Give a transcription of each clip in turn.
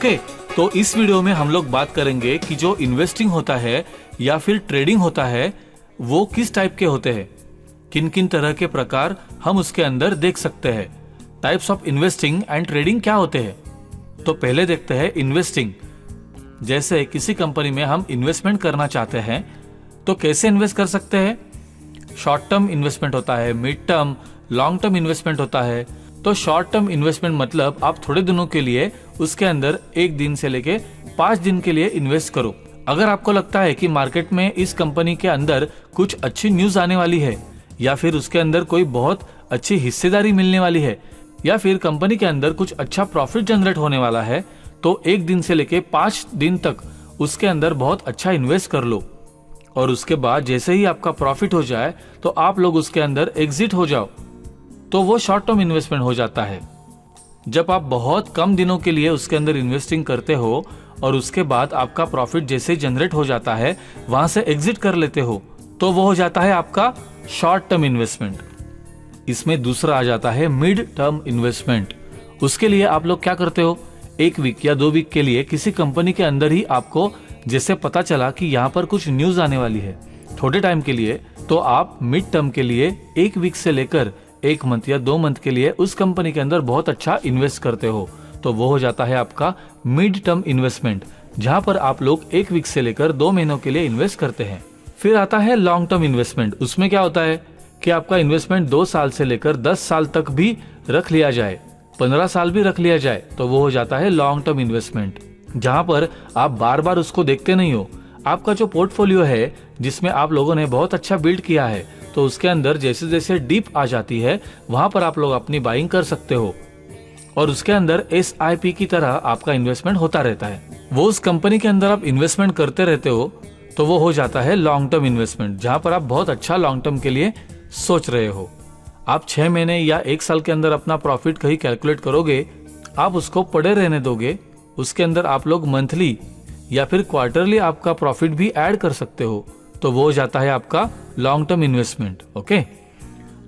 Okay, तो इस video में हम लोग बात करेंगे कि जो इन्वेस्टिंग होता है या फिर ट्रेडिंग होता है वो किस टाइप के होते हैं, किन किन तरह के प्रकार हम उसके अंदर देख सकते हैं। Types of investing and trading क्या होते हैं। तो पहले देखते हैं इन्वेस्टिंग। जैसे किसी कंपनी में हम इन्वेस्टमेंट करना चाहते हैं तो कैसे इन्वेस्ट कर सकते हैं। शॉर्ट टर्म इन्वेस्टमेंट होता है, mid term, long term investment होता है। तो शॉर्ट टर्म इन्वेस्टमेंट मतलब आप थोड़े दिनों के लिए उसके अंदर 1 दिन से लेके 5 दिन के लिए इन्वेस्ट करो। अगर आपको लगता है कि मार्केट में इस कंपनी के अंदर कुछ अच्छी न्यूज आने वाली है या फिर उसके अंदर कोई बहुत अच्छी हिस्सेदारी मिलने वाली है या फिर कंपनी के अंदर कुछ अच्छा प्रॉफिट जनरेट होने वाला है, तो 1 दिन से लेके 5 दिन तक उसके अंदर बहुत अच्छा इन्वेस्ट कर लो और उसके बाद जैसे ही आपका प्रॉफिट हो जाए तो आप लोग उसके अंदर एग्जिट हो जाओ। तो वो शॉर्ट टर्म इन्वेस्टमेंट हो जाता है। जब आप बहुत कम दिनों के लिए उसके अंदर इन्वेस्टिंग करते हो और उसके बाद आपका प्रॉफिट जैसे जनरेट हो जाता है वहां से एग्जिट कर लेते हो, तो वो हो जाता है आपका शॉर्ट टर्म इन्वेस्टमेंट। इसमें दूसरा आ जाता है मिड टर्म इन्वेस्टमेंट। उसके लिए आप लोग क्या करते हो, 1 वीक या 2 वीक के लिए किसी कंपनी के अंदर ही आपको जैसे पता चला कि यहाँ पर कुछ न्यूज आने वाली है थोड़े टाइम के लिए, तो आप मिड टर्म के लिए 1 वीक से लेकर 1 मंथ या 2 मंथ के लिए उस कंपनी के अंदर बहुत अच्छा इन्वेस्ट करते हो। तो वो हो जाता है आपका मिड टर्म इन्वेस्टमेंट, जहां पर आप लोग 1 वीक से लेकर 2 महीनों के लिए इन्वेस्ट करते हैं। फिर आता है लॉन्ग टर्म इन्वेस्टमेंट। उसमें क्या होता है कि आपका इन्वेस्टमेंट 2 साल से लेकर 10 साल तक भी रख लिया जाए, 15 साल भी रख लिया जाए, तो वो हो जाता है लॉन्ग टर्म इन्वेस्टमेंट, जहां पर आप बार बार उसको देखते नहीं हो। आपका जो पोर्टफोलियो है जिसमें आप लोगों ने बहुत अच्छा बिल्ड किया है, तो उसके अंदर जैसे जैसे डीप आ जाती है वहां पर आप लोग अपनी बाइंग कर सकते हो और उसके अंदर SIP की तरह आपका इन्वेस्टमेंट होता रहता है। वो उस कंपनी के अंदर आप इन्वेस्टमेंट करते रहते हो, तो वो हो जाता है लॉन्ग टर्म इन्वेस्टमेंट, जहां पर आप बहुत अच्छा लॉन्ग टर्म के लिए सोच रहे हो। आप 6 महीने या 1 साल के अंदर अपना प्रॉफिट कहीं कैलकुलेट करोगे, आप उसको पड़े रहने दोगे, उसके अंदर आप लोग मंथली या फिर क्वार्टरली आपका प्रॉफिट भी ऐड कर सकते हो, तो वो हो जाता है आपका लॉन्ग टर्म इन्वेस्टमेंट। ओके,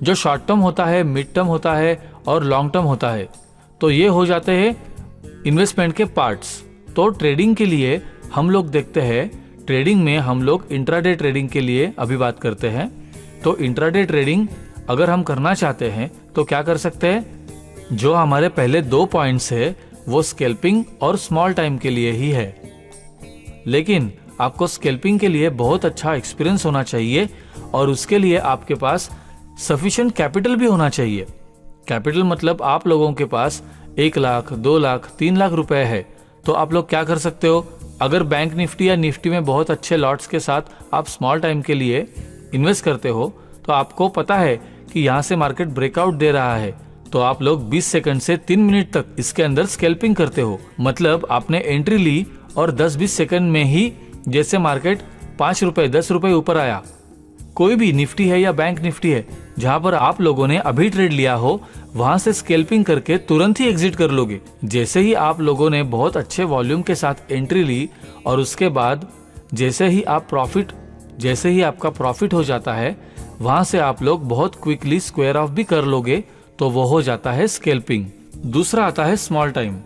जो शॉर्ट टर्म होता है, मिड टर्म होता है और लॉन्ग टर्म होता है, तो ये हो जाते हैं इन्वेस्टमेंट के पार्ट्स। तो ट्रेडिंग के लिए हम लोग देखते हैं, ट्रेडिंग में हम लोग इंट्राडे ट्रेडिंग के लिए अभी बात करते हैं। तो इंट्राडे ट्रेडिंग अगर हम करना चाहते हैं तो क्या कर सकते हैं, जो हमारे पहले 2 पॉइंट्स है वो स्कैल्पिंग और स्मॉल टाइम के लिए ही है, लेकिन आपको स्कैल्पिंग के लिए बहुत अच्छा एक्सपीरियंस होना चाहिए और उसके लिए आपके पास सफिशिएंट कैपिटल भी होना चाहिए। कैपिटल मतलब आप लोगों के पास 1 लाख, 2 लाख, 3 लाख रुपए है, तो आप लोग क्या कर सकते हो, अगर बैंक निफ्टी या निफ्टी में बहुत अच्छे लॉट्स के साथ आप स्मॉल टाइम के लिए इन्वेस्ट करते हो, तो आपको पता है कि यहाँ से मार्केट ब्रेकआउट दे रहा है, तो आप लोग 20 सेकंड से 3 मिनट तक इसके अंदर स्कैल्पिंग करते हो। मतलब आपने एंट्री ली और 10-20 सेकंड में ही जैसे मार्केट 5 रुपए 10 रुपए ऊपर आया, कोई भी निफ्टी है या बैंक निफ्टी है जहां पर आप लोगों ने अभी ट्रेड लिया हो, वहां से स्कैल्पिंग करके तुरंत ही एग्जिट कर लोगे। जैसे ही आप लोगों ने बहुत अच्छे वॉल्यूम के साथ एंट्री ली और उसके बाद जैसे ही आपका प्रॉफिट हो जाता है, वहां से आप लोग बहुत क्विकली स्क्वायर ऑफ भी कर लोगे, तो वो हो जाता है स्कैल्पिंग। दूसरा आता है स्मॉल टाइम।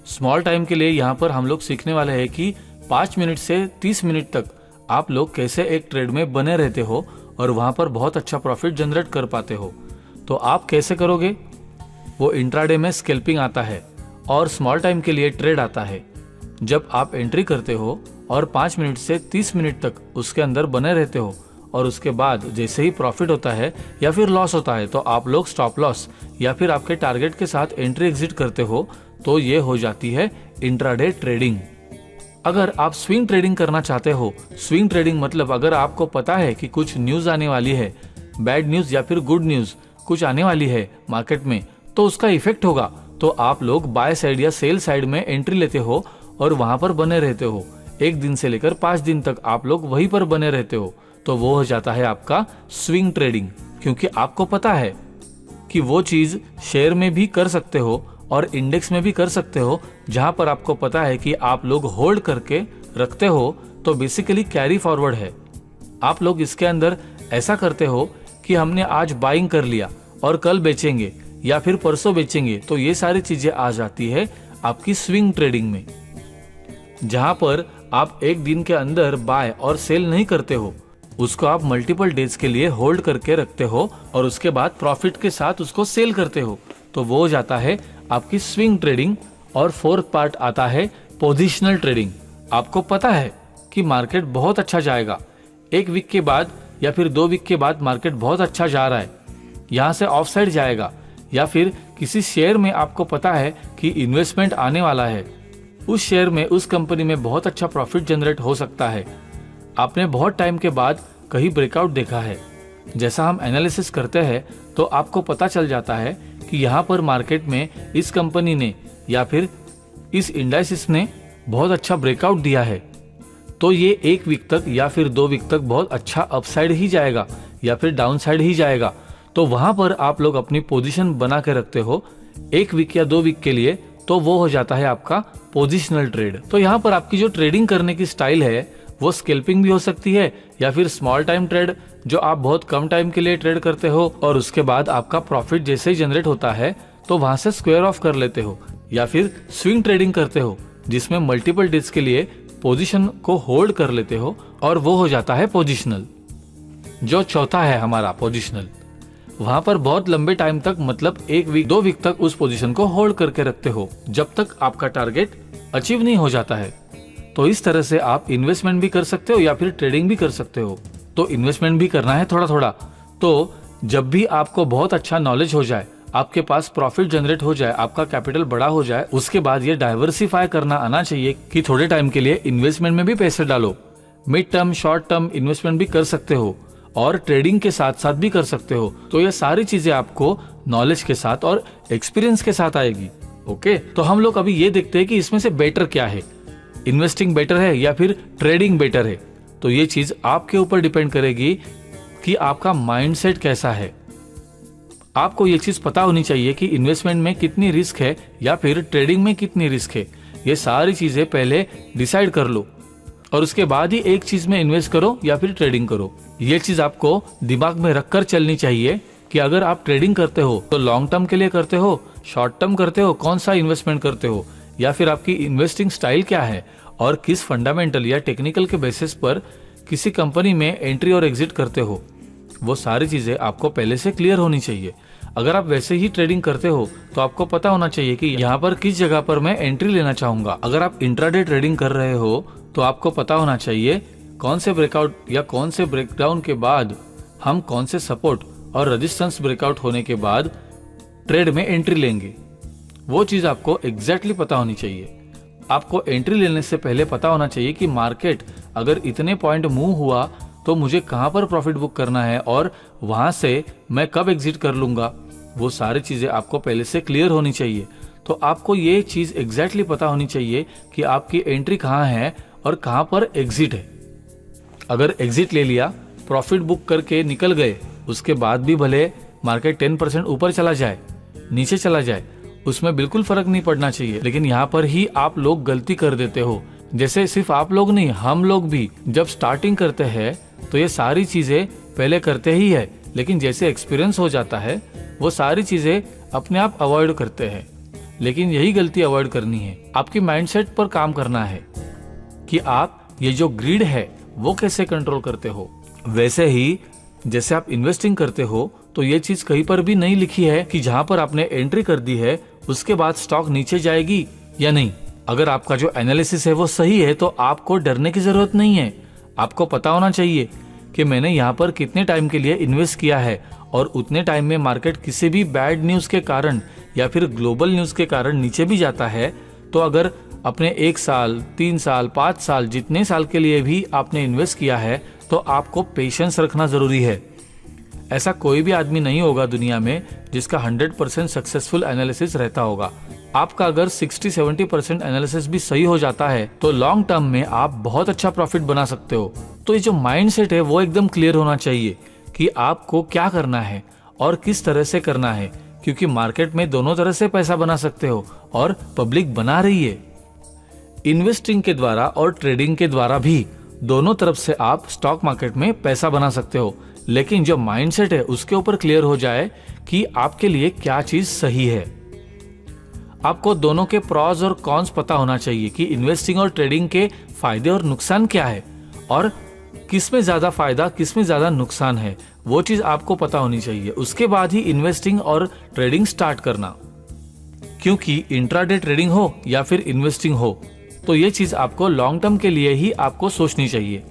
स्मॉल टाइम के लिए यहाँ पर हम लोग सीखने वाले हैं कि 5 मिनट से 30 मिनट तक आप लोग कैसे एक ट्रेड में बने रहते हो और वहां पर बहुत अच्छा प्रॉफिट जनरेट कर पाते हो। तो आप कैसे करोगे, वो इंट्राडे में स्कैल्पिंग आता है और स्मॉल टाइम के लिए ट्रेड आता है। जब आप एंट्री करते हो और 5 मिनट से 30 मिनट तक उसके अंदर बने रहते हो और उसके बाद जैसे ही प्रॉफिट होता है या फिर लॉस होता है, तो आप लोग स्टॉप लॉस या फिर आपके टारगेट के साथ एंट्री एग्जिट करते हो, तो ये हो जाती है इंट्राडे ट्रेडिंग। अगर आप स्विंग ट्रेडिंग करना चाहते हो, स्विंग ट्रेडिंग मतलब अगर आपको पता है कि कुछ न्यूज आने वाली है, बैड न्यूज या फिर गुड न्यूज कुछ आने वाली है मार्केट में, तो उसका इफेक्ट होगा, तो आप लोग बाय साइड या सेल साइड में एंट्री लेते हो और वहां पर बने रहते हो। 1 दिन से लेकर 5 दिन तक आप लोग वहीं पर बने रहते हो, तो वो हो जाता है आपका स्विंग ट्रेडिंग। क्योंकि आपको पता है कि वो चीज शेयर में भी कर सकते हो और इंडेक्स में भी कर सकते हो, जहां पर आपको पता है कि आप लोग होल्ड करके रखते हो, तो बेसिकली कैरी फॉरवर्ड है। आप लोग इसके अंदर ऐसा करते हो कि हमने आज बाइंग कर लिया और कल बेचेंगे या फिर परसों बेचेंगे, तो ये सारी चीजें आ जाती है आपकी स्विंग ट्रेडिंग में। जहां पर आप एक दिन के अंदर बाय और सेल नहीं करते हो, उसको आप मल्टीपल डेज के लिए होल्ड करके रखते हो और उसके बाद प्रॉफिट के साथ उसको सेल करते हो, तो वो हो जाता है आपकी स्विंग ट्रेडिंग। और फोर्थ पार्ट आता है पोजिशनल ट्रेडिंग। आपको पता है कि मार्केट बहुत अच्छा जाएगा, एक वीक के बाद या फिर 2 वीक के बाद मार्केट बहुत अच्छा जा रहा है, यहाँ से ऑफ साइड जाएगा, या फिर किसी शेयर में आपको पता है कि इन्वेस्टमेंट आने वाला है, उस शेयर में उस कंपनी में बहुत अच्छा प्रॉफिट जनरेट हो सकता है। आपने बहुत टाइम के बाद कहीं ब्रेकआउट देखा है, जैसा हम एनालिसिस करते हैं तो आपको पता चल जाता है कि यहाँ पर मार्केट में इस कंपनी ने या फिर इस इंडाइसिस ने बहुत अच्छा ब्रेकआउट दिया है, तो ये 1 वीक तक या फिर 2 वीक तक बहुत अच्छा अपसाइड ही जाएगा या फिर डाउन साइड ही जाएगा। तो वहां पर आप लोग अपनी पोजीशन बना के रखते हो 1 वीक या 2 वीक के लिए, तो वो हो जाता है आपका पोजिशनल ट्रेड। तो यहाँ पर आपकी जो ट्रेडिंग करने की स्टाइल है वो स्कैल्पिंग भी हो सकती है या फिर स्मॉल टाइम ट्रेड, जो आप बहुत कम टाइम के लिए ट्रेड करते हो और उसके बाद आपका प्रॉफिट जैसे ही जनरेट होता है तो वहां से स्क्वायर ऑफ कर लेते हो, या फिर स्विंग ट्रेडिंग करते हो जिसमें मल्टीपल डेज के लिए पोजीशन को होल्ड कर लेते हो और वो हो जाता है पोजिशनल। जो चौथा है हमारा पोजिशनल, वहां पर बहुत लंबे टाइम तक मतलब 1 वीक 2 वीक तक उस पोजीशन को होल्ड करके रखते हो जब तक आपका टारगेट अचीव नहीं हो जाता है। तो इस तरह से आप इन्वेस्टमेंट भी कर सकते हो या फिर ट्रेडिंग भी कर सकते हो। तो इन्वेस्टमेंट भी करना है थोड़ा थोड़ा, तो जब भी आपको बहुत अच्छा नॉलेज हो जाए, आपके पास प्रॉफिट जनरेट हो जाए, आपका कैपिटल बड़ा हो जाए, उसके बाद ये डाइवर्सिफाई करना आना चाहिए कि थोड़े टाइम के लिए इन्वेस्टमेंट में भी पैसे डालो। Mid term short term investment भी कर सकते हो और ट्रेडिंग के साथ साथ भी कर सकते हो। तो ये सारी चीजें आपको नॉलेज के साथ और एक्सपीरियंस के साथ आएगी। ओके, तो हम लोग अभी ये देखते हैं कि इसमें से बेटर क्या है, इन्वेस्टिंग बेटर है या फिर ट्रेडिंग बेटर है। तो ये चीज आपके ऊपर डिपेंड करेगी कि आपका माइंडसेट कैसा है। आपको ये चीज पता होनी चाहिए कि इन्वेस्टमेंट में कितनी रिस्क है या फिर ट्रेडिंग में कितनी रिस्क है। ये सारी चीजें पहले डिसाइड कर लो और उसके बाद ही एक चीज में इन्वेस्ट करो या फिर ट्रेडिंग करो। ये चीज आपको दिमाग में रखकर चलनी चाहिए कि अगर आप ट्रेडिंग करते हो तो लॉन्ग टर्म के लिए करते हो, शॉर्ट टर्म करते हो, कौन सा इन्वेस्टमेंट करते हो, या फिर आपकी इन्वेस्टिंग स्टाइल क्या है और किस फंडामेंटल या टेक्निकल के बेसिस पर किसी कंपनी में एंट्री और एग्जिट करते हो। वो सारी चीजें आपको पहले से क्लियर होनी चाहिए। अगर आप वैसे ही ट्रेडिंग करते हो तो आपको पता होना चाहिए कि यहाँ पर किस जगह पर मैं एंट्री लेना चाहूंगा। अगर आप इंट्राडे ट्रेडिंग कर रहे हो तो आपको पता होना चाहिए कौन से ब्रेकआउट या कौन से ब्रेकडाउन के बाद हम कौन से सपोर्ट और रेजिस्टेंस ब्रेकआउट होने के बाद ट्रेड में एंट्री लेंगे। वो चीज आपको एग्जैक्टली पता होनी चाहिए। आपको एंट्री लेने से पहले पता होना चाहिए कि मार्केट अगर इतने पॉइंट मूव हुआ तो मुझे कहां पर प्रॉफिट बुक करना है और वहां से मैं कब एग्जिट कर लूंगा। वो सारी चीजें आपको पहले से क्लियर होनी चाहिए। तो आपको ये चीज एग्जैक्टली पता होनी चाहिए कि आपकी एंट्री कहाँ है और कहां पर एग्जिट है। अगर एग्जिट ले लिया, प्रॉफिट बुक करके निकल गए, उसके बाद भी भले मार्केट 10% ऊपर चला जाए, नीचे चला जाए, उसमें बिल्कुल फर्क नहीं पड़ना चाहिए। लेकिन यहाँ पर ही आप लोग गलती कर देते हो। जैसे सिर्फ आप लोग नहीं, हम लोग भी जब स्टार्टिंग करते हैं तो ये सारी चीजें पहले करते ही है, लेकिन जैसे एक्सपीरियंस हो जाता है वो सारी चीजें अपने आप अवॉइड करते हैं। लेकिन यही गलती अवॉइड करनी है, आपकी माइंडसेट पर काम करना है कि आप ये जो ग्रीड है वो कैसे कंट्रोल करते हो। वैसे ही जैसे आप इन्वेस्टिंग करते हो तो ये चीज कहीं पर भी नहीं लिखी है कि जहां पर आपने एंट्री कर दी है उसके बाद स्टॉक नीचे जाएगी या नहीं। अगर आपका जो एनालिसिस है वो सही है तो आपको डरने की जरूरत नहीं है। आपको पता होना चाहिए कि मैंने यहाँ पर कितने टाइम के लिए इन्वेस्ट किया है और उतने टाइम में मार्केट किसी भी बैड न्यूज के कारण या फिर ग्लोबल न्यूज के कारण नीचे भी जाता है तो अगर अपने 1 साल 3 साल 5 साल जितने साल के लिए भी आपने इन्वेस्ट किया है तो आपको पेशेंस रखना जरूरी है। ऐसा कोई भी आदमी नहीं होगा दुनिया में जिसका 100% सक्सेसफुल एनालिसिस रहता होगा। आपका अगर 60-70% एनालिसिस भी सही हो जाता है तो लॉन्ग टर्म में आप बहुत अच्छा प्रॉफिट बना सकते हो। तो ये जो माइंडसेट है वो एकदम क्लियर होना चाहिए कि आपको क्या करना है और किस तरह से करना है, क्योंकि मार्केट में दोनों तरह से पैसा बना सकते हो और पब्लिक बना रही है। इन्वेस्टिंग के द्वारा और ट्रेडिंग के द्वारा भी दोनों तरफ से आप स्टॉक मार्केट में पैसा बना सकते हो। लेकिन जो माइंडसेट है उसके ऊपर क्लियर हो जाए कि आपके लिए क्या चीज सही है। आपको दोनों के प्रॉस और कॉन्स पता होना चाहिए कि इन्वेस्टिंग और ट्रेडिंग के फायदे और नुकसान क्या है और किस में ज्यादा फायदा किस में ज्यादा नुकसान है, वो चीज आपको पता होनी चाहिए। उसके बाद ही इन्वेस्टिंग और ट्रेडिंग स्टार्ट करना, क्योंकि इंट्राडे ट्रेडिंग हो या फिर इन्वेस्टिंग हो तो ये चीज आपको लॉन्ग टर्म के लिए ही आपको सोचनी चाहिए।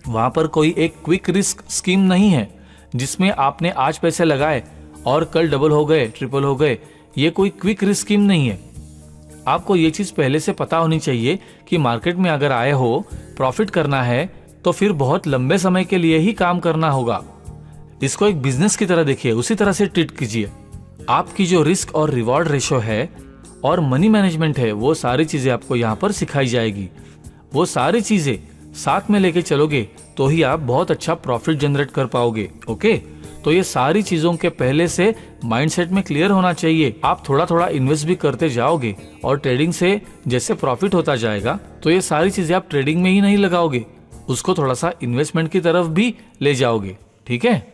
वहां पर कोई एक क्विक रिस्क स्कीम नहीं है जिसमें आपने आज पैसे लगाए और कल डबल हो गए, ट्रिपल हो गए। ये कोई क्विक रिस्क स्कीम नहीं है। आपको ये चीज पहले से पता होनी चाहिए कि मार्केट में अगर आए हो, प्रॉफिट करना है तो फिर बहुत लंबे समय के लिए ही काम करना होगा। इसको एक बिजनेस की तरह देखिए, उसी तरह से ट्रीट कीजिए। आपकी जो रिस्क और रिवॉर्ड रेशो है और मनी मैनेजमेंट है, वो सारी चीजें आपको यहाँ पर सिखाई जाएगी। वो सारी चीजें साथ में लेके चलोगे तो ही आप बहुत अच्छा प्रॉफिट जनरेट कर पाओगे। ओके, तो ये सारी चीजों के पहले से माइंडसेट में क्लियर होना चाहिए। आप थोड़ा थोड़ा इन्वेस्ट भी करते जाओगे और ट्रेडिंग से जैसे प्रॉफिट होता जाएगा तो ये सारी चीजें आप ट्रेडिंग में ही नहीं लगाओगे, उसको थोड़ा सा इन्वेस्टमेंट की तरफ भी ले जाओगे। ठीक है।